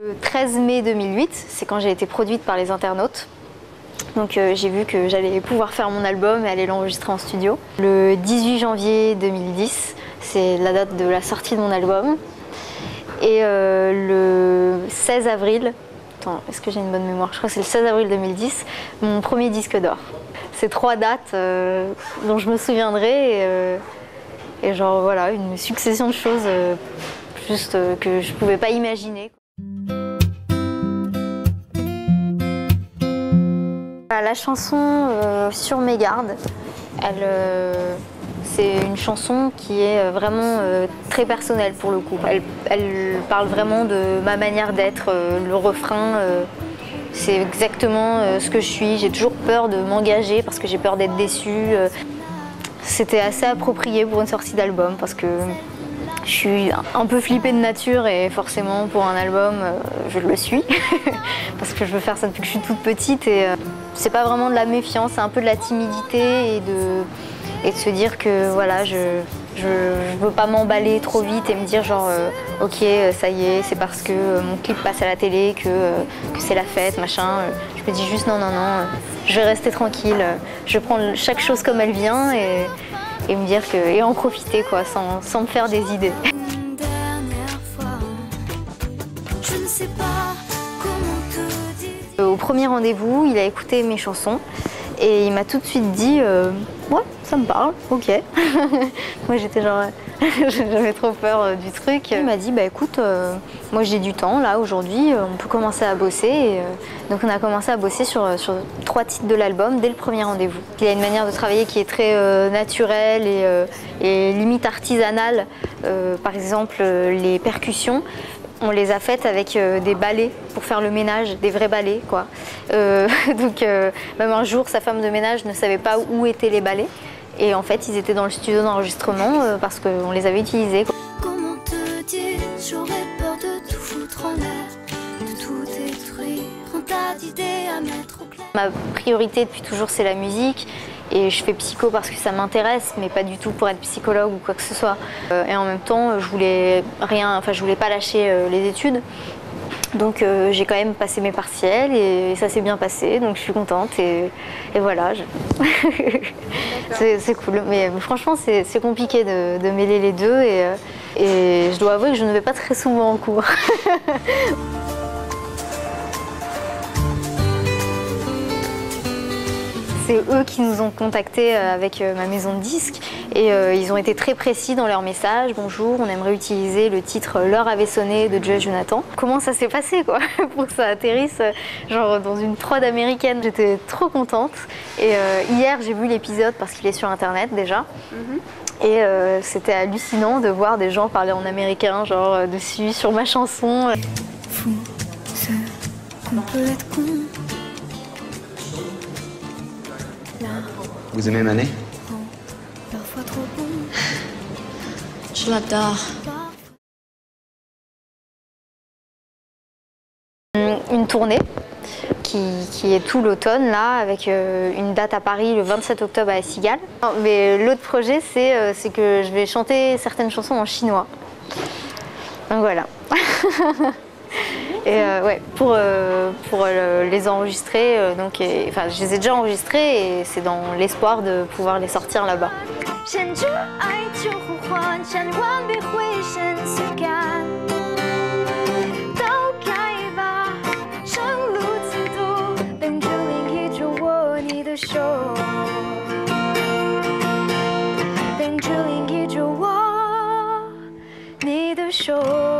Le 13 mai 2008, c'est quand j'ai été produite par les internautes. Donc j'ai vu que j'allais pouvoir faire mon album et aller l'enregistrer en studio. Le 18 janvier 2010, c'est la date de la sortie de mon album. Et le 16 avril, attends, est-ce que j'ai une bonne mémoire? Je crois que c'est le 16 avril 2010, mon premier disque d'or. C'est 3 dates dont je me souviendrai et genre voilà, une succession de choses juste que je pouvais pas imaginer. La chanson Sur mes gardes, c'est une chanson qui est vraiment très personnelle pour le coup. Elle parle vraiment de ma manière d'être. Le refrain, c'est exactement ce que je suis. J'ai toujours peur de m'engager parce que j'ai peur d'être déçue. C'était assez approprié pour une sortie d'album parce que je suis un peu flippée de nature et forcément pour un album, je le suis. Parce que je veux faire ça depuis que je suis toute petite et c'est pas vraiment de la méfiance, c'est un peu de la timidité et de se dire que voilà, je veux pas m'emballer trop vite et me dire genre ok ça y est, c'est parce que mon clip passe à la télé que c'est la fête, machin. Je me dis juste non, je vais rester tranquille, je vais prendre chaque chose comme elle vient et me dire que et en profiter quoi, sans me faire des idées. Une dernière fois, je ne sais pas comment te dire. Au premier rendez-vous, il a écouté mes chansons et il m'a tout de suite dit ouais, ça me parle, ok. Moi j'étais genre j'avais trop peur du truc. Il m'a dit bah écoute, moi j'ai du temps là aujourd'hui, on peut commencer à bosser. Et, donc on a commencé à bosser sur 3 titres de l'album dès le premier rendez-vous. Il a une manière de travailler qui est très naturelle et limite artisanale. Par exemple les percussions, on les a faites avec des balais pour faire le ménage, des vrais balais quoi. Donc même un jour sa femme de ménage ne savait pas où étaient les balais. Et en fait, ils étaient dans le studio d'enregistrement parce qu'on les avait utilisés. Comment te dire, j'aurais peur de tout foutre en l'air, de tout détruire, un tas d'idées à mettre au clair. Ma priorité depuis toujours, c'est la musique. Et je fais psycho parce que ça m'intéresse, mais pas du tout pour être psychologue ou quoi que ce soit. Et en même temps, je voulais pas lâcher les études. Donc j'ai quand même passé mes partiels et ça s'est bien passé, donc je suis contente et voilà. C'est cool, mais franchement c'est compliqué de mêler les deux et je dois avouer que je ne vais pas très souvent en cours. C'est eux qui nous ont contactés avec ma maison de disques et ils ont été très précis dans leur message. Bonjour, on aimerait utiliser le titre L'heure avait sonné de Joe Jonathan. Comment ça s'est passé quoi pour que ça atterrisse genre dans une prod américaine. J'étais trop contente et hier j'ai vu l'épisode parce qu'il est sur internet déjà. Et c'était hallucinant de voir des gens parler en américain genre dessus sur ma chanson. Fou, ce qu'on peut être con. Vous aimez Manet? Parfois trop bon. Je l'adore. Une tournée qui est tout l'automne là, avec une date à Paris le 27 octobre à Cigales. Mais l'autre projet, c'est que je vais chanter certaines chansons en chinois. Donc voilà. Et ouais, pour les enregistrer, enfin je les ai déjà enregistrés et c'est dans l'espoir de pouvoir les sortir là-bas. show